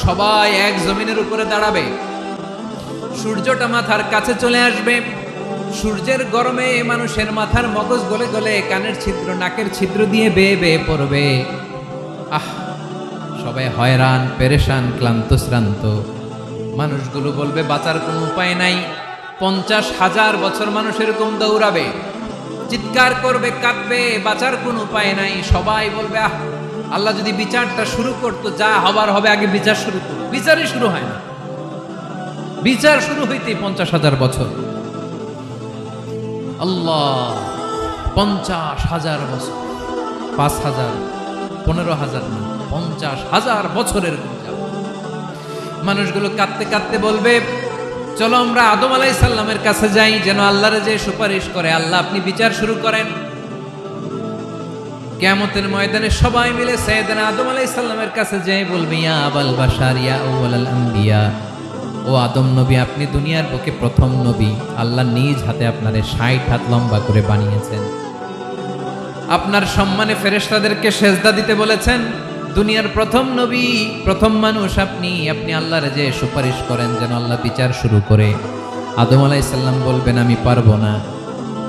সবাই এক জমিনের উপরে দাঁড়াবে, সূর্যটা মাথার কাছে চলে আসবে, সূর্যের গরমে মানুষের মাথার মগজ গলে গলে কানের ছিদ্র নাকের ছিদ্র দিয়ে বেয়ে বেয়ে পড়বে। আহ, সবাই হয়রান, পেরেশান, ক্লান্ত শ্রান্ত। মানুষগুলো বলবে বাঁচার কোনো উপায় নাই। 50,000 বছর মানুষ এরকম দৌড়াবে, চিৎকার করবে, কাঁদবে, বাঁচার কোনো উপায় নাই। সবাই বলবে আহ, আল্লাহ যদি বিচারটা শুরু করতো, যা হবার হবে, আগে বিচার শুরু করতো। বিচারই শুরু হয় না, বিচার শুরু হইতেই 50,000 বছর। আল্লাহ, 50,000 বছর, 5,000, 15,000 না, 50,000 বছরের যাবে। মানুষগুলো কাঁদতে কাঁদতে বলবে চলো আমরা আদম আলাইহিস সালামের কাছে যাই, যেন আল্লাহরে যে সুপারিশ করে, আল্লাহ আপনি বিচার শুরু করেন। কিয়ামতের ময়দানে সবাই মিলে সাইয়েদনা আদম আলাইহিস সালামের কাছে যেয়ে বলবে ইয়া আবাল বাশার ইয়া আউয়ালাল আম্বিয়া, ও আদম নবী, আপনি দুনিয়ার বুকে প্রথম নবী। আল্লাহ নিজ হাতে আপনারে 60 হাত লম্বা করে বানিয়েছেন, আপনার সম্মানে ফেরেশতাদেরকে সেজদা দিতে বলেছেন। দুনিয়ার প্রথম নবী, প্রথম মানুষ আপনি। আপনি আল্লাহরে যে সুপারিশ করেন যেন আল্লাহ বিচার শুরু করে। আদম আলাইহিস সালাম বলবেন আমি পারবো না,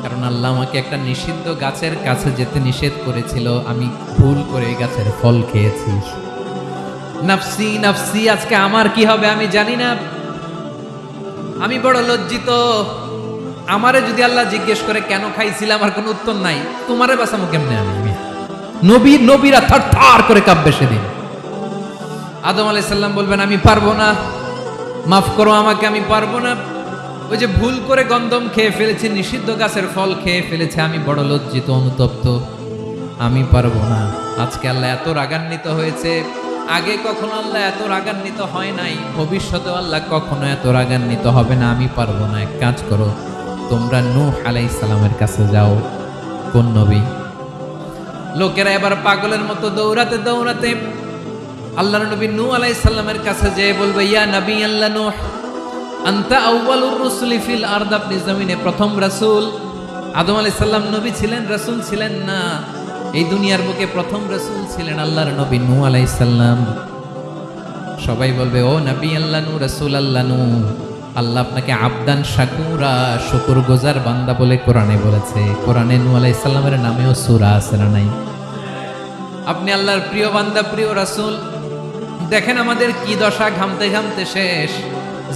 কারণ আল্লাহ আমাকে একটা নিষিদ্ধ গাছের কাছে যেতে নিষেধ করেছিল, আমি ভুল করে এই গাছের ফল খেয়েছি। নাফসি নাফসি, আজকে আমার কি হবে আমি জানি না, আমি বড় লজ্জিত। আমারে যদি আল্লাহ জিজ্ঞেস করে কেন খাইছিলাম, আমার কোনো উত্তর নাই। তোমারে বাঁচামো কেমনে আমি? নবীরা থার থার করে কাঁপবে সেদিন। আদম আলাইহিস সালাম বলবেন আমি পারবো না, মাফ করো আমাকে, আমি পারবো না। ওই যে ভুল করে গন্ধম খেয়ে ফেলেছি, নিষিদ্ধ গাছের ফল খেয়ে ফেলেছে, আমি বড় লজ্জিত, অনুতপ্ত, আমি পারবো না। আজকে আল্লাহ এত রাগান্বিত হয়েছে, আগে কখনো আল্লাহ এত রাগান্বিত হয় নাই, ভবিষ্যতে আল্লাহ কখনো এত রাগান্বিত হবে না। আমি পারবো না। এক কাজ করো, তোমরা নূহ আলাইহিস সালামের কাছে যাও। কোন নবী? লোকেরা এবার পাগলের মতো দৌড়াতে দৌড়াতে আল্লাহর নবী নূহ আলাইহিস সালামের কাছে যেয়ে বলবে ইয়া নবী আল্লাহ নূহ, আনতা আউয়ালুর রুসুলি ফিল আরদ, আপনি জমিনে প্রথম রাসূল। আদম আলাইহিস সালাম নবী ছিলেন, রাসূল ছিলেন না। এই দুনিয়ার বুকে প্রথম রাসূল ছিলেন আল্লাহর নবী নূহ আলাইহিস সালাম। সবাই বলবে ও নবী আল্লাহ নূহ, রাসূল আল্লাহ নূহ, আল্লাহ আপনাকে আবদান শাকুরা, শুকরগুজার বান্দা বলে কোরআনে বলেছে। কোরআনে নূহ আলাইহিস সালামের নামেও সূরা আছে না নাই? আপনি আল্লাহর প্রিয় বান্দা, প্রিয় রাসূল। দেখেন আমাদের কি দশা, ঘামতে ঘামতে শেষ।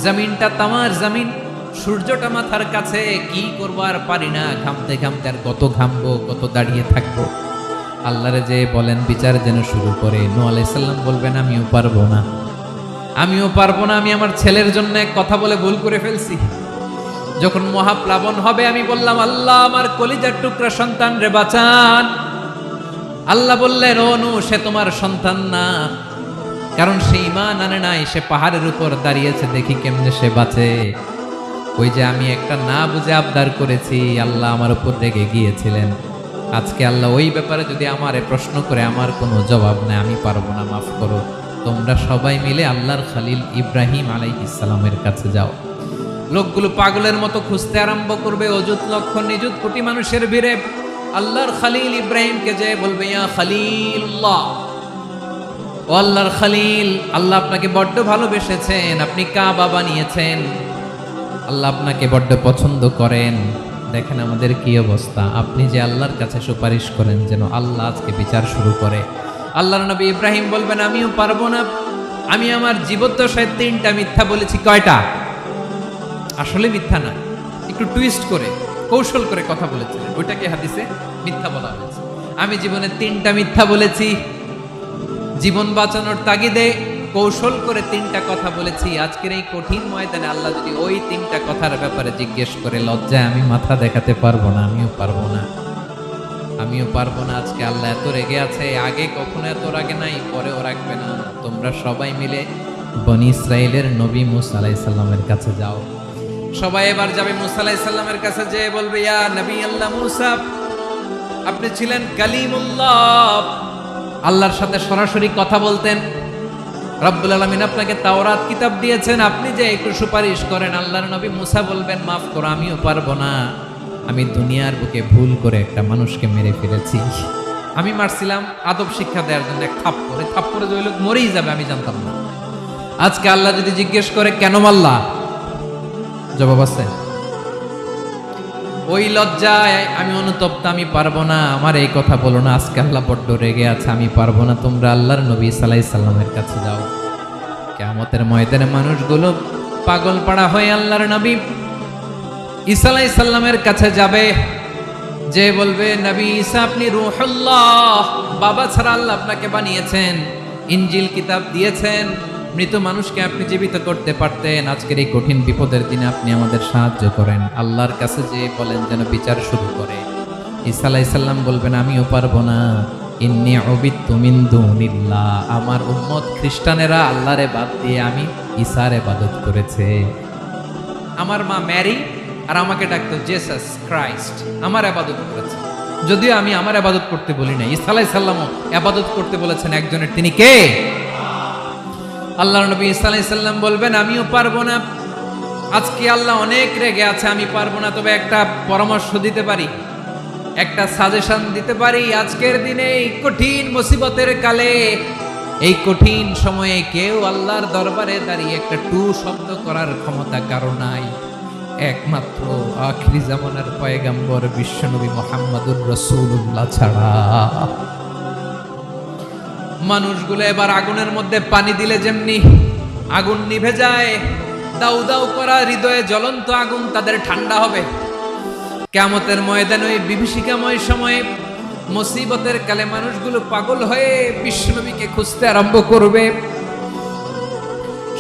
জমিনটা তামার জমিন, সূর্যটা মাথার কাছে, কি করব আর পারি না, ঘামতে ঘামতে আর কত ঘামবো, কত দাঁড়িয়ে থাকবো। আল্লাহরে যে বলেন বিচার যেন শুরু করে। নূহ আলাইহিস সালাম বলবেন আমিও পারবো না, আমিও পারবো না। আমি আমার ছেলের জন্য এক কথা বলে ভুল করে ফেলছি। যখন মহাপ্লাবন হবে আমি বললাম আল্লাহ আমার কলিজার টুকরা সন্তান রে বাঁচান। আল্লাহ বললেন ও নূহ, সে তোমার সন্তান না, কারণ সে ঈমান আনে নাই, সে পাহাড়ের উপর দাঁড়িয়েছে, দেখি কেমনে সে বাঁচে। ওই যে আমি একটা না বুঝে আবদার করেছি, আল্লাহ আমার উপর রেগে গিয়েছিলেন। আজকে আল্লাহ ওই ব্যাপারে যদি আমারে প্রশ্ন করে, আমার কোনো জবাব নাই, আমি পারবো না, মাফ করো। তোমরা সবাই মিলে আল্লাহর খলিল ইব্রাহিম আলাইহিস সালামের কাছে যাও। লোকগুলো পাগলের মতো খুঁজতে আরম্ভ করবে, অযুত লক্ষ নিযুত কোটি মানুষের ভিড়ে আল্লাহর খলিল ইব্রাহিমকে যে বলবে ইয়া খলিলুল্লাহ, ও আল্লাহর খলিল, আল্লাহ আপনাকে বড্ড ভালোবেসেছেন, আপনি কাবা বানিয়েছেন, আল্লাহ আপনাকে বড্ড পছন্দ করেন। দেখেন আমাদের কি অবস্থা। আপনি যে আল্লাহর কাছে সুপারিশ করেন যেন আল্লাহ আজকে বিচার শুরু করে। আল্লাহর নবী ইব্রাহিম বলবেন আমিও পারবো না, আমি আমার জীবদ্দশায় 3টা মিথ্যা বলেছি। কয়টা? আসলে মিথ্যা না, একটু টুইস্ট করে, কৌশল করে কথা বলেছিলেন, ওইটাকে হাদিসে মিথ্যা বলা হয়েছে। আমি জীবনে 3টা মিথ্যা বলেছি, জীবন বাঁচানোর তাগিদে কৌশল করে 3টা কথা বলেছি। আজকের এই কঠিন ময়দানে আল্লাহ যদি ওই 3টা কথার ব্যাপারে জিজ্ঞেস করে, লজ্জায় আমি মাথা দেখাতে পারবো না, আমিও পারবো না, আমিও পারবো না। আজকে আল্লাহ এত রেগে আছে, আগে কখনো এত রাগে নাই, পরেও রাখবে না। তোমরা সবাই মিলে বনি ইসরাইলের নবী মূসা আলাইহিস সালামের কাছে যাও। সবাই এবার যাবে মূসা আলাইহিস সালামের কাছে, যেয়ে বলবে ইয়া নবী আল্লাহ মূসা, আপনি ছিলেন কালিমুল্লাহ, আল্লাহর সাথে সরাসরি কথা বলতেন। রব্বুল আলামিন আপনাকে তাওরাত কিতাব দিয়েছেন, আপনি যে একটু সুপারিশ করেন। আল্লাহর নবী মূসা বলবেন মাফ করো, আমিও পারবো না, আমি দুনিয়ার বুকে ভুল করে একটা মানুষকে মেরে ফেলেছি। আমি মারছিলাম আদব শিক্ষা দেওয়ার জন্য, এক থাপ্পড়ে যে ওই লোক মরেই যাবে আমি জানতাম না। আজকে আল্লাহ যদি জিজ্ঞেস করে কেন মারলা, জবাব আছে? ওই লজ্জায় আমি অনুতপ্ত, আমি পারবো না, আমার এই কথা বলো না, আজকে আল্লাহ বড্ড রেগে আছে, আমি পারবো না, তোমরা আল্লাহর নবী সাল্লাল্লাহু আলাইহি সাল্লামের কাছে যাও। কিয়ামতের ময়দানে মানুষগুলো পাগল পাড়া হয়ে আল্লাহর নবী ঈসা আলাইহিস সালামের কাছে যাবে, যে বলবে নবী ঈসা আপনি রূহুল্লাহ, বাবা ছাড়া আল্লাহ আপনাকে বানিয়েছেন, ইনজিল কিতাব দিয়েছেন, মৃত মানুষকে আপনি জীবিত করতে পারতেন, আজকের এই কঠিন বিপদের দিনে আপনি আমাদের সাহায্য করেন। আল্লাহর কাছে যে বলেন যেন বিচার শুরু করে। ঈসা আলাইহিস সালাম বলবেন আমিও পারবো না, ইন্নী উবিদতু মিন দুনিল্লাহ, আমার উম্মত খ্রিস্টানেরা আল্লাহরে বাদ দিয়ে আমি ঈসার ইবাদত করেছে। আমার মা ম্যারি আর আমাকে ডাকতো জেসাস ক্রাইস্ট, আমার ইবাদত করেছে, যদিও আমি আমার ইবাদত করতে বলি না। ঈসা আলাইহিস সালামও ইবাদত করতে বলেছেন একজনের, তিনি কে? আল্লাহর নবী ঈসা আলাইহিস সালাম বলবেন আমিও পারবো না, আজকে আল্লাহ অনেক রেগে আছে, আমি পারবো না, তবে একটা পরামর্শ দিতে পারি, একটা সাজেশন দিতে পারি। আজকের দিনে এই কঠিন মুসিবতের কালে, এই কঠিন সময়ে কেউ আল্লাহর দরবারে দাঁড়িয়ে একটা টু শব্দ করার ক্ষমতা কারো নাই, একমাত্র আখিরি জামানার পয়গম্বর বিশ্বনবী মুহাম্মদুর রাসূলুল্লাহ ছাড়া। মানুষগুলো এবার আগুনের মধ্যে পানি দিলে যেমনি আগুন নিভে যায়, দাউ দাউ করা হৃদয়ে জ্বলন্ত আগুন তাদের ঠান্ডা হবে। কিয়ামতের ময়দানে ওই বিভীষিকাময় সময়ে মুসিবতের কালে মানুষগুলো পাগল হয়ে বিশ্বনবীকে খুঁজতে আরম্ভ করবে।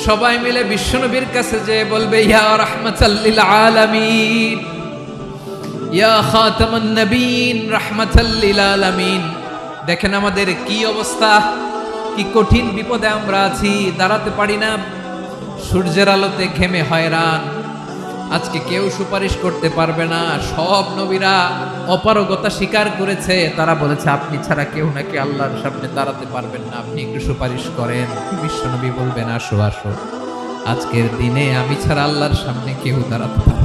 সবাই মিলে বিশ্বনবীর কাছে যে বলবে ইয়া রাহমাতাল লিল আলামিন, ইয়া খাতামান নবীন, রাহমাতাল লিল আলামিন। দেখেন আমাদের কি অবস্থা, কি কঠিন বিপদে আমরা আছি, দাঁড়াতে পারি না, সূর্যের আলোতে ঘেমে হয়রান। আজকে কেউ সুপারিশ করতে পারবে না, সব নবীরা অপারগতা স্বীকার করেছে, তারা বলেছে আপনি ছাড়া কেউ নাকি আল্লাহর সামনে দাঁড়াতে পারবেন না, আপনি একটু সুপারিশ করেন। বিশ্বনবী বলবেন আসো আসো, আজকের দিনে আমি ছাড়া আল্লাহর সামনে কেউ দাঁড়াতে পারবে না।